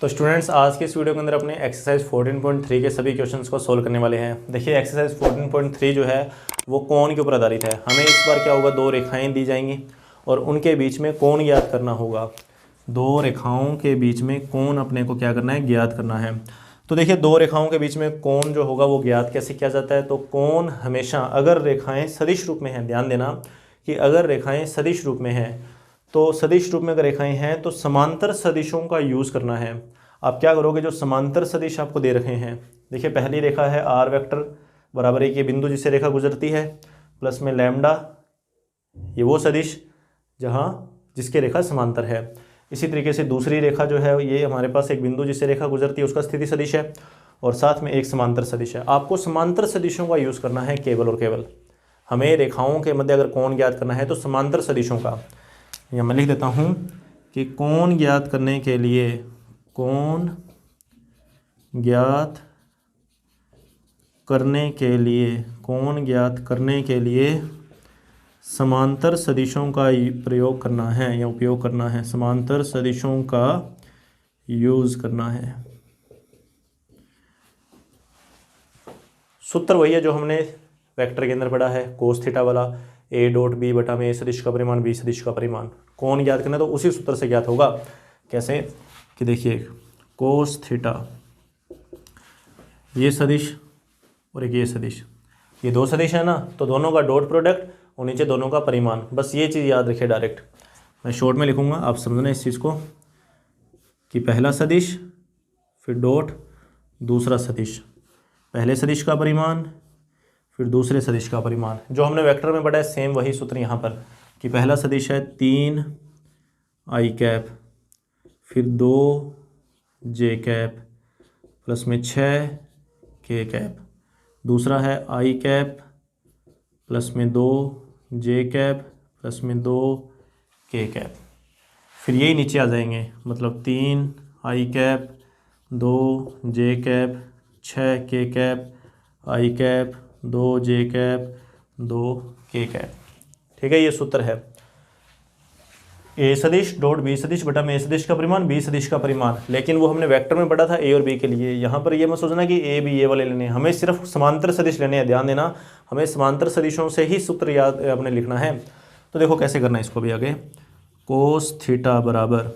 तो स्टूडेंट्स आज के इस वीडियो के अंदर अपने एक्सरसाइज 14.3 के सभी क्वेश्चंस को सोल्व करने वाले हैं। देखिए एक्सरसाइज 14.3 जो है वो कोण के ऊपर आधारित है। हमें इस बार क्या होगा, दो रेखाएं दी जाएंगी और उनके बीच में कोण ज्ञात करना होगा। दो रेखाओं के बीच में कोण अपने को क्या करना है, ज्ञात करना है। तो देखिए दो रेखाओं के बीच में कोण जो होगा वो ज्ञात कैसे किया जाता है। तो कोण हमेशा अगर रेखाएँ सदिश रूप में हैं, ध्यान देना कि अगर रेखाएँ सदिश रूप में हैं तो सदिश रूप में अगर रेखाएं हैं तो समांतर सदिशों का यूज़ करना है। आप क्या करोगे, जो समांतर सदिश आपको दे रखे हैं, देखिए पहली रेखा है आर वेक्टर बराबर एक ये बिंदु जिससे रेखा गुजरती है प्लस में लैम्डा, ये वो सदिश जिसके रेखा समांतर है। इसी तरीके से दूसरी रेखा जो है ये हमारे पास एक बिंदु जिससे रेखा गुजरती है उसका स्थिति सदिश है और साथ में एक समांतर सदिश है। आपको समांतर सदिशों का यूज़ करना है केवल और केवल। हमें रेखाओं के मध्य अगर कोण ज्ञात करना है तो समांतर सदिशों का, या मैं लिख देता हूँ कि कोण ज्ञात करने के लिए, कोण ज्ञात करने के लिए, कोण ज्ञात करने के लिए समांतर सदिशों का प्रयोग करना है या उपयोग करना है, समांतर सदिशों का यूज़ करना है। सूत्र वही है जो हमने वेक्टर के अंदर पढ़ा है, कोस थीटा वाला, ए डॉट बी बटा में ए सदिश का परिमाण बी सदिश का परिमाण। कोण ज्ञात करना तो उसी सूत्र से ज्ञात होगा। कैसे कि देखिए कोस थीटा, ये सदिश और एक ये सदिश, ये दो सदिश है ना, तो दोनों का डॉट प्रोडक्ट और नीचे दोनों का परिमाण, बस ये चीज़ याद रखिए। डायरेक्ट मैं शॉर्ट में लिखूंगा, आप समझना इस चीज़ को कि पहला सदिश फिर डॉट दूसरा सदिश, पहले सदिश का परिमाण फिर दूसरे सदिश का परिमाण। जो हमने वेक्टर में पढ़ा है सेम वही सूत्र यहाँ पर कि पहला सदिश है 3 आई कैप फिर 2 जे कैप प्लस में 6 के कैप, दूसरा है आई कैप प्लस में 2 जे कैप प्लस में 2 के कैप। फिर यही नीचे आ जाएंगे, मतलब 3 आई कैप 2 जे कैप 6 के कैप आई कैप 2 जे कैप 2 के कैप। ठीक है, ये सूत्र है ए सदिश डॉट बी सदिश बटा में ए सदिश का परिमाण बी सदिश का परिमाण। लेकिन वो हमने वेक्टर में पढ़ा था ए और बी के लिए। यहाँ पर ये मत सोचना कि ए बी ये वाले लेने हैं, हमें सिर्फ समांतर सदिश लेने हैं। ध्यान देना, हमें समांतर सदिशों से ही सूत्र याद अपने लिखना है। तो देखो कैसे करना है इसको भी आगे। कोस थीटा बराबर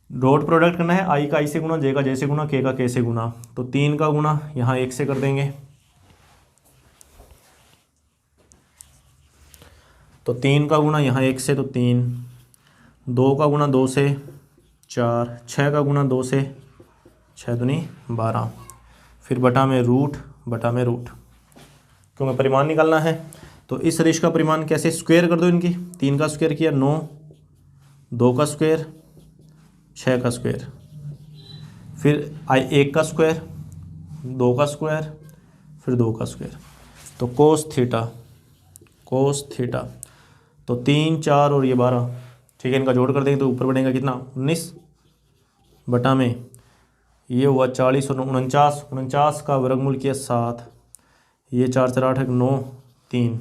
डॉट प्रोडक्ट करना है, आई का आई से गुना, जे का जे से गुना, के का के से गुना। तो 3 का गुना यहाँ 1 से कर देंगे, तो 3 का गुना यहाँ 1 से तो 3, 2 का गुना 2 से 4, 6 का गुना 2 से 6 दूनी 12, फिर बटा में रूट, बटा में रूट, क्योंकि परिमाण निकालना है। तो इस सदिश का परिमाण कैसे, स्क्वायर कर दो इनकी, 3 का स्क्वायर किया 9, 2 का स्क्वायर 6 का स्क्वायर, फिर 1 का स्क्वायर 2 का स्क्वायर फिर 2 का स्क्वायर। तो कोस थीटा, कोस थीटा तो 3 4 और ये 12, ठीक है, इनका जोड़ कर देंगे तो ऊपर बढ़ेगा कितना 19 बटा में ये हुआ 40 और 49, 49 का वर्गमूल किया 7, ये 4 4 8 9 3,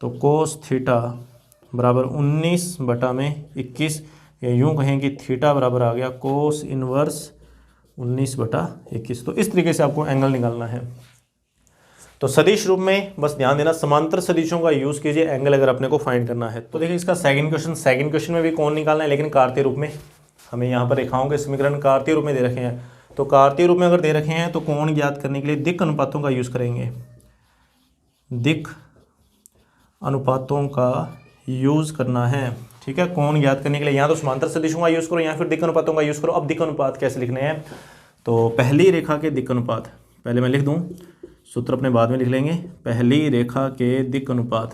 तो कोस थीटा बराबर 19 बटा में 21, या यूँ कहें कि थीटा बराबर आ गया कोस इनवर्स 19 बटा 21। तो इस तरीके से आपको एंगल निकालना है। तो सदिश रूप में बस ध्यान देना, समांतर सदिशों का यूज़ कीजिए एंगल अगर अपने को फाइंड करना है। तो देखिए इसका सेकंड क्वेश्चन में भी कोण निकालना है, लेकिन कार्तीय रूप में। हमें यहाँ पर रेखाओं के समीकरण कार्तीय रूप में दे रखे हैं। तो कार्तीय रूप में अगर दे रखे हैं तो कोण ज्ञात करने के लिए दिक् अनुपातों का यूज़ करेंगे, दिक् अनुपातों का यूज़ करना है। ठीक है, कोण ज्ञात करने के लिए यहाँ तो समांतर सदिशों का यूज़ करो या फिर दिक् अनुपातों का यूज़ करो। अब दिक् अनुपात कैसे लिखने हैं, तो पहली रेखा के दिक् अनुपात पहले मैं लिख दूँ, सूत्र अपने बाद में लिख लेंगे। पहली रेखा के दिक् अनुपात,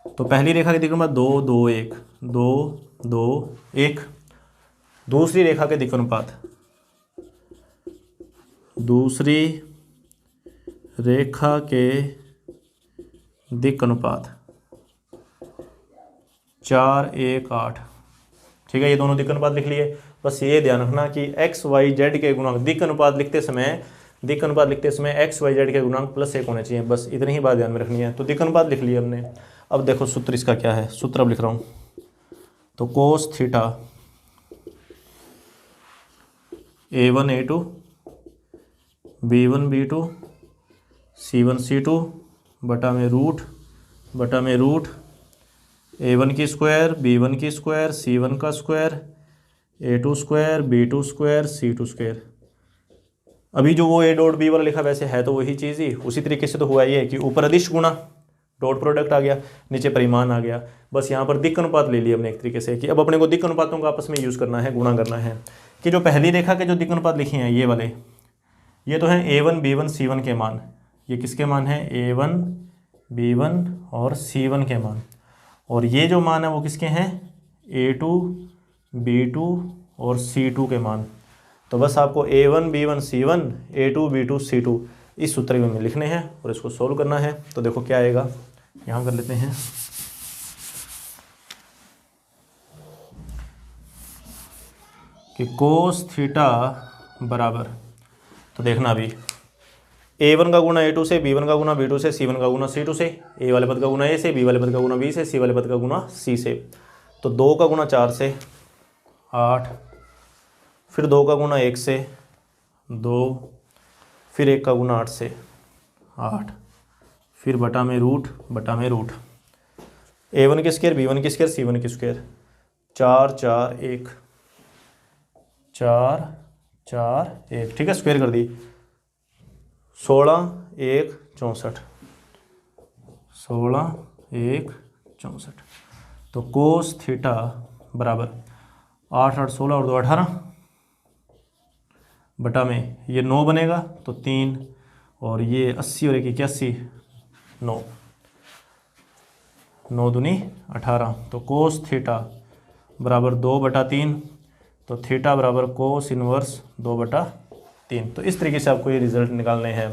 तो पहली रेखा के दिक् अनुपात 2 2 1 2 2 1। दूसरी रेखा के दिक् अनुपात, दूसरी रेखा के दिक् अनुपात 4 1 8। ठीक है, ये दोनों दिक् अनुपात लिख लिए। बस ये ध्यान रखना कि एक्स वाई जेड के गुणांक, दिक् अनुपात लिखते समय एक्स वाई जेड के गुणांक +1 होने चाहिए। बस इतनी ही बात ध्यान में रखनी है। तो दिक् अनुपात लिख लिया हमने। अब देखो सूत्र इसका क्या है, सूत्र अब लिख रहा हूँ। तो cos theta A1 A2 B1 B2 C1 C2 बटा में रूट A1 की स्क्वायर B1 की स्क्वायर C1 का square A2 square B2 square C2 square. अभी जो वो A डॉट B वाला लिखा वैसे है तो वही चीज़ ही, उसी तरीके से तो हुआ ये कि ऊपर अदिश गुणा डॉट प्रोडक्ट आ गया, नीचे परिमाण आ गया। बस यहाँ पर दिक् अनुपात ले लिया हमने एक तरीके से कि अब अपने को दिक् अनुपातों का आपस में यूज़ करना है, गुणा करना है। कि जो पहली रेखा के जो दिक् अनुपात लिखे हैं ये वाले, ये तो हैं A1 B1 C1 के मान। ये किसके मान हैं? A1 B1 और C1 के मान। और ये जो मान है वो किसके हैं? A2 B2 और C2 के मान। तो बस आपको A1 B1 C1 A2 B2 C2 इस सूत्र में लिखने हैं और इसको सोल्व करना है। तो देखो क्या आएगा, यहाँ कर लेते हैं। कि कोस थीटा बराबर, तो देखना अभी A1 का गुना A2 से, B1 का गुना B2 से, C1 का गुना C2 से, A वाले पद का गुना A से, B वाले पद का गुना B से, C वाले पद का गुना C से। तो 2 का गुना 4 से 8, फिर 2 का गुना 1 से 2, फिर 1 का गुना 8 से 8, फिर बटा में रूट A1 की स्क्वायर B1 की स्क्वायर C1 की स्क्वायर 4 4 1 4 4 1, ठीक है, स्क्वायर कर दी। 16 1 64, 16 1 64। तो कोस थीटा बराबर 8 8 16 और 2 18 बटा में ये 9 बनेगा तो 3 और ये 80 और 1 81 9 9 दूनी 18। तो कोस थीटा बराबर 2/3, तो थीटा बराबर कोस इनवर्स 2/3। तो इस तरीके से आपको ये रिजल्ट निकालने हैं।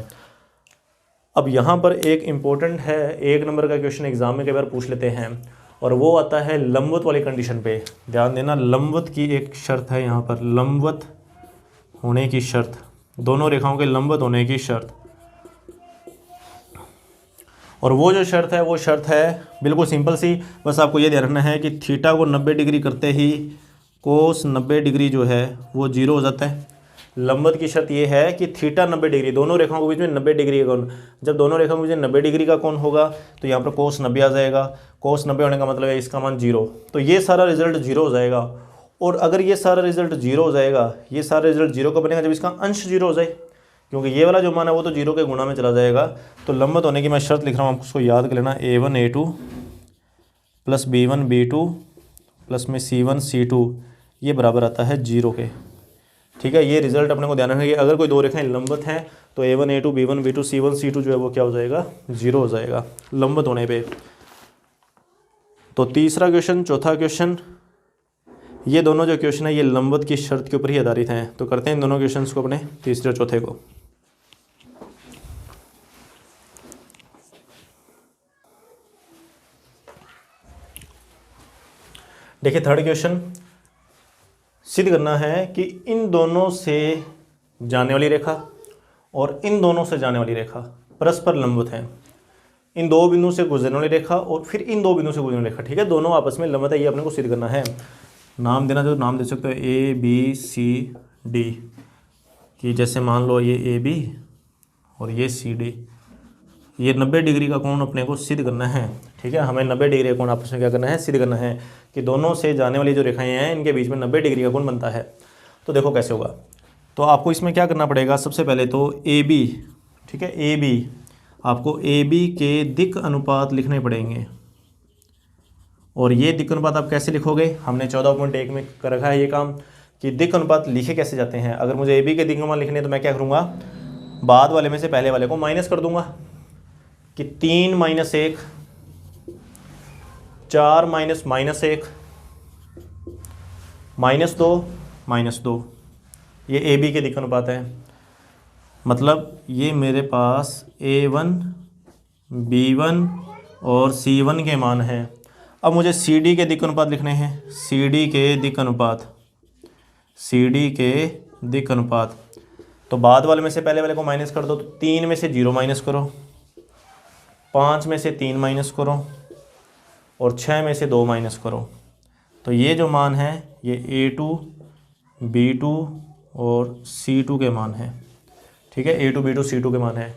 अब यहाँ पर एक इम्पोर्टेंट है, 1 नंबर का क्वेश्चन एग्जाम में कई बार पूछ लेते हैं और वो आता है लंबवत वाली कंडीशन पे। ध्यान देना, लंबवत की एक शर्त है यहाँ पर, लंबवत होने की शर्त, दोनों रेखाओं के लंबवत होने की शर्त। और वो जो शर्त है वो शर्त है बिल्कुल सिंपल सी, बस आपको ये ध्यान रखना है कि थीटा को 90 डिग्री करते ही कोस 90 डिग्री जो है वो 0 हो जाता है। लंबवत की शर्त ये है कि थीटा 90 डिग्री, दोनों रेखाओं के बीच में 90 डिग्री का कोण। जब दोनों रेखाओं के बीच में 90 डिग्री का कोण होगा तो यहाँ पर कोस 90 आ जाएगा। कोस 90 होने का मतलब है इसका मान 0, तो ये सारा रिजल्ट 0 हो जाएगा। और अगर ये सारा रिजल्ट 0 हो जाएगा, ये सारा रिजल्ट 0 कब बनेगा? जब इसका अंश 0 हो जाए, क्योंकि ये वाला जो मान है वो तो 0 के गुणा में चला जाएगा। तो लंबवत होने की मैं शर्त लिख रहा हूँ, आपको उसको याद कर लेना। A1 A2 plus B1 B2 plus में C1 C2 ये बराबर आता है 0 के। ठीक है, ये रिजल्ट अपने को ध्यान रखना है। अगर कोई दो रेखाएं लंबवत हैं तो A1 A2 B1 B2 C1 C2 जो है वो क्या हो जाएगा? 0 हो जाएगा लंबवत होने पे। तो तीसरा क्वेश्चन, चौथा क्वेश्चन, ये दोनों जो क्वेश्चन है ये लंबवत की शर्त के ऊपर ही आधारित हैं। तो करते हैं इन दोनों क्वेश्चंस को अपने, तीसरे और चौथे को। देखिए थर्ड क्वेश्चन, सिद्ध करना है कि इन दोनों से जाने वाली रेखा और इन दोनों से जाने वाली रेखा परस्पर लंबवत हैं। इन दो बिंदु से गुजरने वाली रेखा और फिर इन दो बिंदु से गुजरने वाली रेखा, ठीक है, दोनों आपस में लंबवत है, ये अपने को सिद्ध करना है। नाम देना जो नाम दे सकते हो ABCD, कि जैसे मान लो ये AB और ये CD, ये 90 डिग्री का कोण अपने को सिद्ध करना है। ठीक है, हमें 90 डिग्री का कोण आपस में क्या करना है? सिद्ध करना है कि दोनों से जाने वाली जो रेखाएं हैं इनके बीच में 90 डिग्री का कोण बनता है। तो देखो कैसे होगा। तो आपको इसमें क्या करना पड़ेगा? सबसे पहले तो AB, ठीक है, AB आपको AB के दिक् अनुपात लिखने पड़ेंगे। और ये दिक् अनुपात आप कैसे लिखोगे? हमने 14.1 में कर रखा है ये काम कि दिक् अनुपात लिखे कैसे जाते हैं। अगर मुझे AB के दिक् अनुपात लिखने तो मैं क्या करूँगा? बाद वाले में से पहले वाले को माइनस कर दूंगा कि 3 - 1 4 - -1 -2 ये AB के दिक् अनुपात है। मतलब ये मेरे पास A1 B1 और C1 के मान हैं। अब मुझे CD के दिक् अनुपात लिखने हैं। CD के दिक् अनुपात तो बाद वाले में से पहले वाले को माइनस कर दो। तो 3 में से 0 माइनस करो, 5 में से 3 माइनस करो और 6 में से 2 माइनस करो। तो ये जो मान है ये A2 B2 और C2 के मान है, ठीक है, A2 B2 C2 के मान है।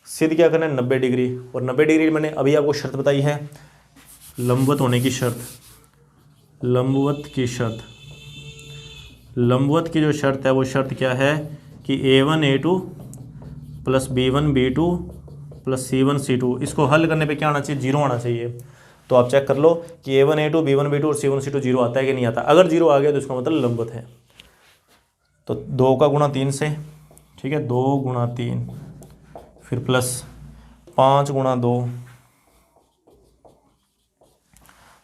सिद्ध क्या करना है 90 डिग्री, और 90 डिग्री मैंने अभी आपको शर्त बताई है लंबवत होने की शर्त, लंबवत की शर्त, लंबवत की जो शर्त है वो शर्त क्या है कि A1 A2 plus B1 B2 plus C1 C2, इसको हल करने पे क्या आना चाहिए, 0 आना चाहिए। तो आप चेक कर लो कि A1 A2 B1 B2 और C1 C2 0 आता है कि नहीं आता। अगर 0 आ गया तो इसका मतलब लंबवत है। तो 2 का गुणा 3 से, ठीक है, 2 गुणा 3, फिर प्लस 5 गुणा 2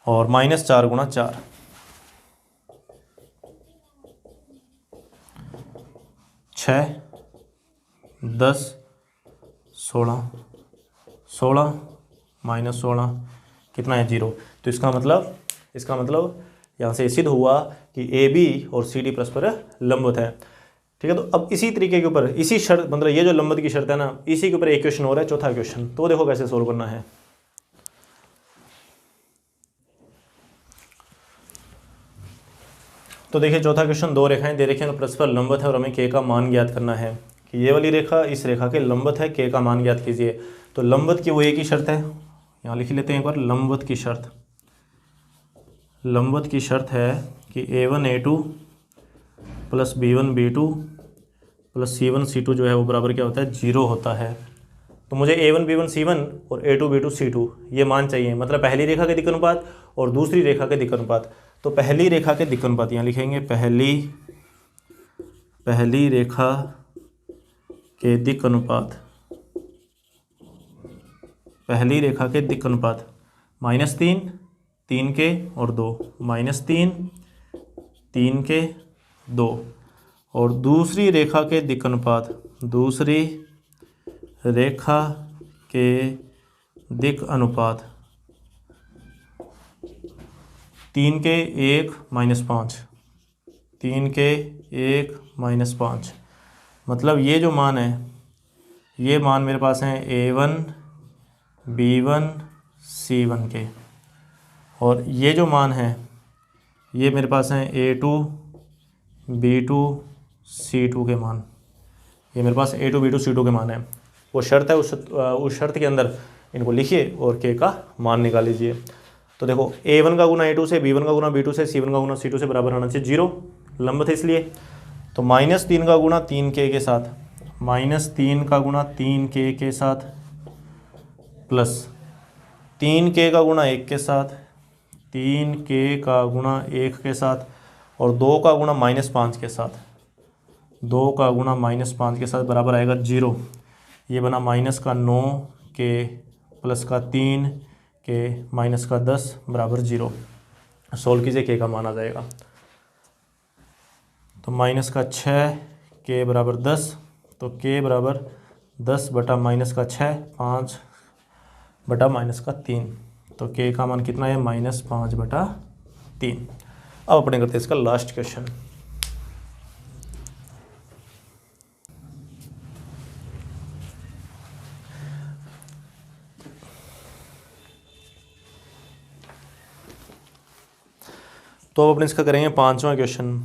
और माइनस 4 गुणा 4, 6 10 16, 16 माइनस 16 कितना है 0। तो इसका मतलब यहाँ से सिद्ध हुआ कि AB और CD परस्पर लंबवत है, ठीक है। तो अब इसी तरीके के ऊपर, इसी शर्त, मतलब ये जो लंबवत की शर्त है ना, इसी के ऊपर एक क्वेश्चन हो रहा है, चौथा क्वेश्चन। तो देखो कैसे सोल्व करना है। तो देखिए चौथा क्वेश्चन, दो रेखाएं दे रखी हैं परस्पर लंबवत है और हमें K का मान ज्ञात करना है कि ये वाली रेखा इस रेखा के लंबवत है, K का मान ज्ञात कीजिए। तो लंबवत की वो एक ही शर्त है, यहाँ लिख लेते हैं एक बार, लंबवत की शर्त, लंबवत की शर्त है कि A1 A2 plus B1 B2 plus C1 C2 जो है वो बराबर क्या होता है, 0 होता है। तो मुझे A1 B1 C1 और A2 B2 C2 ये मान चाहिए, मतलब पहली रेखा के दिक् अनुपात और दूसरी रेखा के दिक् अनुपात। तो पहली रेखा के दिक् अनुपात यहाँ लिखेंगे, पहली रेखा के दिक् अनुपात, पहली रेखा के दिक् अनुपात -3 3 के और 2, -3 3 के 2, और दूसरी रेखा के दिक् अनुपात, दूसरी रेखा के दिक् अनुपात 3 के 1 -5, 3 के 1 -5। मतलब ये जो मान है, ये मान मेरे पास हैं A1 B1 C1 के, और ये जो मान है ये मेरे पास हैं A2 B2 C2 के मान। ये मेरे पास A2 B2 C2 के मान है। वो शर्त है, उस शर्त के अंदर इनको लिखिए और K का मान निकाल लीजिए। तो देखो A1 का गुना A2 से, B1 का गुना B2 से, C1 का गुना C2 से बराबर आना चाहिए 0, लंबवत है इसलिए। तो -3 का गुणा 3K के साथ, -3 का गुणा 3K के साथ प्लस 3K का गुणा 1 के साथ, 3K का गुणा 1 के साथ, और 2 का गुणा -5 के साथ, 2 का गुणा -5 के साथ बराबर आएगा 0। ये बना -9K प्लस का 3K माइनस का 10 बराबर 0। सोल्व कीजिए, K का मान आ जाएगा। तो -6K बराबर 10, तो K बराबर 10 बटा -6, 5 बटा -3। तो K का मान कितना है, -5 बटा 3। अब अपने करते हैं इसका लास्ट क्वेश्चन। तो अब अपने इसका करेंगे 5वां क्वेश्चन।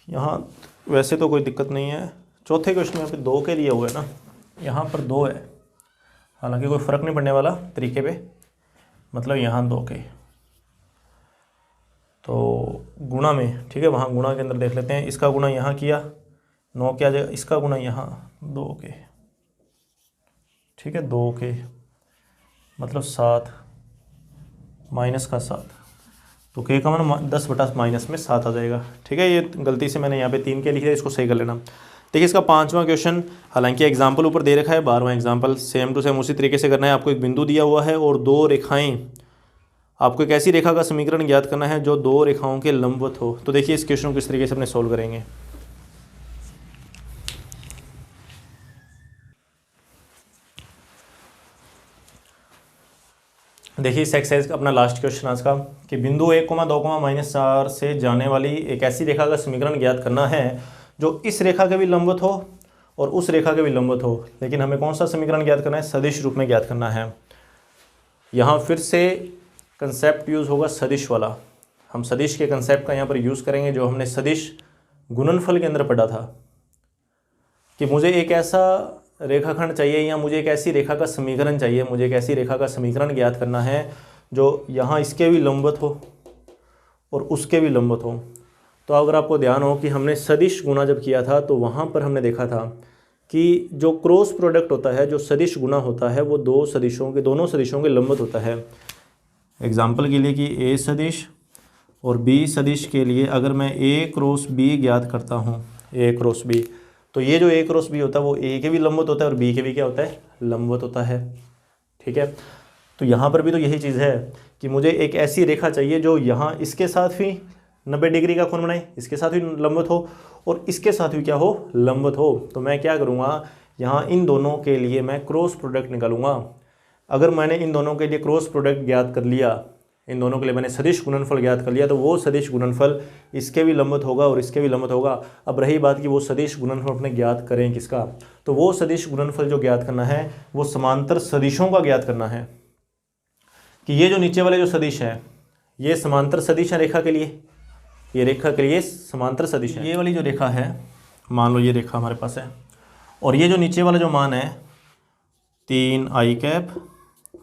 यहाँ वैसे तो कोई दिक्कत नहीं है, चौथे क्वेश्चन में यहाँ पे 2 के लिए हुआ है ना, यहाँ पर 2 है, हालांकि कोई फ़र्क नहीं पड़ने वाला तरीके पे, मतलब यहाँ 2 के। तो गुणा में, ठीक है, वहाँ गुणा के अंदर देख लेते हैं। इसका गुणा यहाँ किया 9 के आ जाएगा, इसका गुणा यहाँ 2 के, ठीक है, 2 के मतलब 7 माइनस का 7। तो K का मान 10 बटा माइनस में 7 आ जाएगा, ठीक है। ये गलती से मैंने यहाँ पे 3 के लिख दिया, इसको सही कर लेना। देखिए इसका 5वां क्वेश्चन, हालांकि एग्जाम्पल ऊपर दे रखा है, 12वां एग्जाम्पल सेम टू सेम उसी तरीके से करना है। आपको एक बिंदु दिया हुआ है और 2 रेखाएं, आपको एक ऐसी रेखा का समीकरण ज्ञात करना है जो 2 रेखाओं के लंबवत हो। तो देखिए इस क्वेश्चन को किस तरीके से अपने सोल्व करेंगे। देखिए इस एक्सरसाइज का अपना लास्ट क्वेश्चन आज का, कि बिंदु 1,2,-4 से जाने वाली एक ऐसी रेखा का समीकरण ज्ञात करना है जो इस रेखा के भी लंबवत हो और उस रेखा के भी लंबवत हो। लेकिन हमें कौन सा समीकरण ज्ञात करना है, सदिश रूप में ज्ञात करना है। यहाँ फिर से कंसेप्ट यूज़ होगा सदिश वाला, हम सदिश के कंसेप्ट का यहाँ पर यूज़ करेंगे जो हमने सदिश गुणनफल के अंदर पढ़ा था, कि मुझे एक ऐसा रेखाखंड चाहिए या मुझे एक ऐसी रेखा का समीकरण चाहिए, मुझे एक ऐसी रेखा का समीकरण ज्ञात करना है जो यहाँ इसके भी लंबवत हो और उसके भी लंबवत हो। तो अगर आपको ध्यान हो कि हमने सदिश गुणा जब किया था तो वहाँ पर हमने देखा था कि जो क्रॉस प्रोडक्ट होता है, जो सदिश गुणा होता है, वो दोनों सदिशों के लंबवत होता है। एग्जाम्पल के लिए कि ए सदिश और बी सदिश के लिए अगर मैं ए क्रॉस बी ज्ञात करता हूँ, ए क्रॉस बी, तो ये जो ए क्रॉस बी होता है वो ए के भी लंबवत होता है और बी के भी क्या होता है, लंबवत होता है। ठीक है, तो यहाँ पर भी तो यही चीज़ है कि मुझे एक ऐसी रेखा चाहिए जो यहाँ इसके साथ भी 90 डिग्री का कोण बनाए, इसके साथ भी लंबवत हो और इसके साथ भी क्या हो, लंबवत हो। तो मैं क्या करूँगा, यहाँ इन दोनों के लिए मैं क्रॉस प्रोडक्ट निकालूंगा। अगर मैंने इन दोनों के लिए क्रॉस प्रोडक्ट ज्ञात कर लिया, इन दोनों के लिए मैंने सदिश गुणनफल ज्ञात कर लिया, तो वो सदिश गुणनफल इसके भी लंबवत होगा और इसके भी लंबवत होगा। अब रही बात कि वो सदिश गुणनफल अपने ज्ञात करें किसका, तो वो सदिश गुणनफल जो ज्ञात करना है वो समांतर सदिशों का ज्ञात करना है। कि ये जो नीचे वाले जो सदिश है ये समांतर सदिश है रेखा के लिए, ये रेखा के लिए समांतर सदिश है। ये वाली जो रेखा है, मान लो ये रेखा हमारे पास है, और ये जो नीचे वाला जो मान है 3i कैप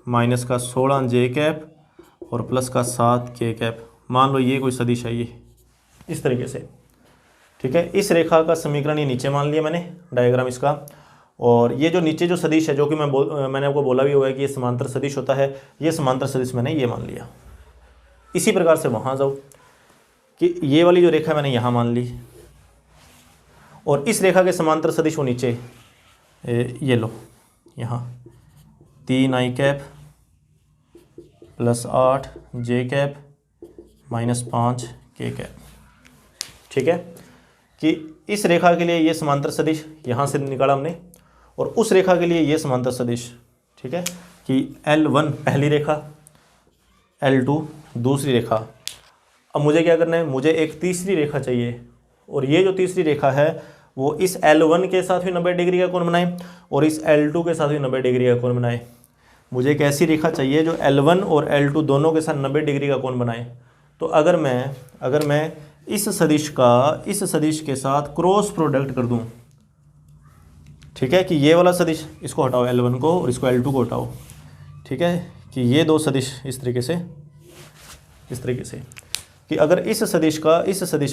माइनस का 16j कैप और प्लस का 7k कैप, मान लो ये कोई सदिश है, ये इस तरीके से। ठीक है, इस रेखा का समीकरण ये नीचे मान लिया मैंने, डायग्राम इसका। और ये जो नीचे जो सदिश है, जो कि मैंने आपको बोला भी हुआ है कि ये समांतर सदिश होता है, ये समांतर सदिश मैंने ये मान लिया। इसी प्रकार से वहाँ जाओ कि ये वाली जो रेखा मैंने यहाँ मान ली और इस रेखा के समांतर सदिश वो नीचे ये लो, यहाँ 3i cap plus 8j cap minus 5k cap. ठीक है, कि इस रेखा के लिए ये समांतर सदिश यहाँ से निकाला हमने और उस रेखा के लिए ये समांतर सदिश। ठीक है, कि L1 पहली रेखा, L2 दूसरी रेखा। अब मुझे क्या करना है, मुझे एक तीसरी रेखा चाहिए और ये जो तीसरी रेखा है वो इस L1 के साथ भी 90 डिग्री का कोण बनाए और इस L2 के साथ भी 90 डिग्री का कोण बनाए। मुझे एक ऐसी रेखा चाहिए जो L1 और L2 दोनों के साथ 90 डिग्री का कोण बनाए। तो अगर मैं इस सदिश के साथ क्रॉस प्रोडक्ट कर दूं, ठीक है, कि ये वाला सदिश इसको हटाओ L1 को और इसको L2 को हटाओ। ठीक है, कि ये दो सदिश इस तरीके से कि अगर इस सदिश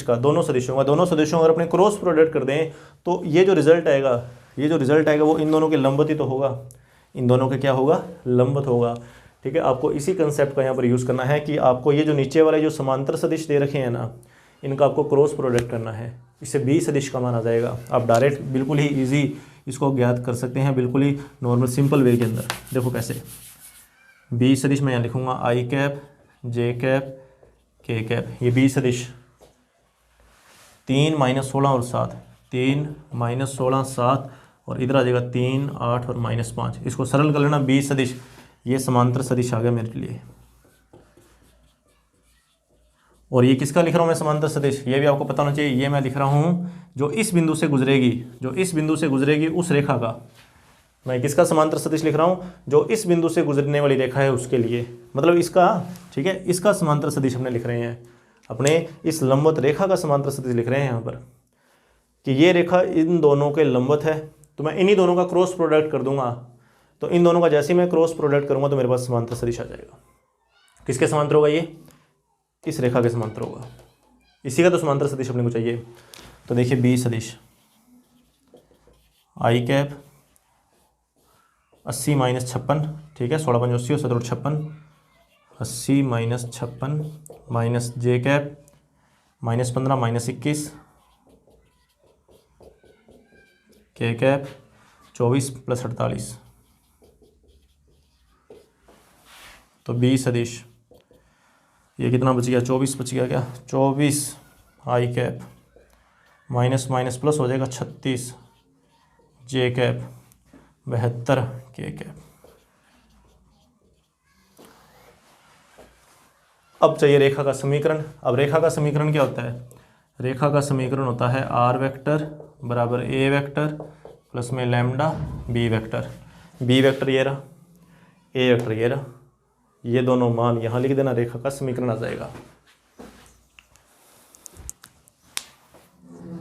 का दोनों सदिशों अगर अपने क्रॉस प्रोडक्ट कर दें तो ये जो रिजल्ट आएगा वो इन दोनों के लंबवत ही तो होगा, इन दोनों के क्या होगा, लंबवत होगा। ठीक है, आपको इसी कंसेप्ट का यहाँ पर यूज़ करना है कि आपको ये जो नीचे वाले जो समांतर सदिश दे रखे हैं ना, इनका आपको क्रॉस प्रोडक्ट करना है, इससे बी सदिश का मान आ जाएगा। आप डायरेक्ट बिल्कुल ही ईजी इसको ज्ञात कर सकते हैं, बिल्कुल ही नॉर्मल सिंपल वे के अंदर। देखो कैसे, बी सदिश मैं यहाँ लिखूँगा आई कैप जे कैप के कैप, ये बी सदिश 3 माइनस 16 और 7, 3 माइनस 16 7 और इधर आ जाएगा 3 8 और माइनस 5। इसको सरल कर लेना, बी सदिश ये समांतर सदिश आ गया मेरे लिए। और ये किसका लिख रहा हूँ मैं, समांतर सदिश, ये भी आपको पता होना चाहिए। ये मैं लिख रहा हूँ जो इस बिंदु से गुजरेगी उस रेखा का, मैं किसका समांतर सदिश लिख रहा हूँ, जो इस बिंदु से गुजरने वाली रेखा है उसके लिए, मतलब इसका। ठीक है, इसका समांतर सदिश हमने लिख रहे हैं, अपने इस लंबवत रेखा का समांतर सदिश लिख रहे हैं यहाँ पर, कि ये रेखा इन दोनों के लंबवत है। तो मैं इन्हीं दोनों का क्रॉस प्रोडक्ट कर दूंगा, तो इन दोनों का जैसे ही मैं क्रॉस प्रोडक्ट करूँगा तो मेरे पास समांतर सदिश आ जाएगा। किसके समांतर होगा ये, इस रेखा के समांतर होगा, इसी का तो समांतर सदिश अपने को चाहिए। तो देखिए बी सदिश आई कैप 80 माइनस 56, ठीक है, 16 5 80 और 17 56, 80 माइनस 56 माइनस जे कैप माइनस 15 माइनस 21 के कैप 24 प्लस 48। तो बी सदिश ये कितना बच गया, 24 बच गया, क्या 24 आई कैप माइनस माइनस प्लस हो जाएगा 36 जे कैप 72 के कैप। अब चाहिए रेखा का समीकरण। अब रेखा का समीकरण क्या होता है, रेखा का समीकरण होता है आर वेक्टर बराबर ए वेक्टर प्लस में lambda B vector. B vector ये रहा, ए वेक्टर ये रहा, ये दोनों मान यहाँ लिख देना, रेखा का समीकरण आ जाएगा।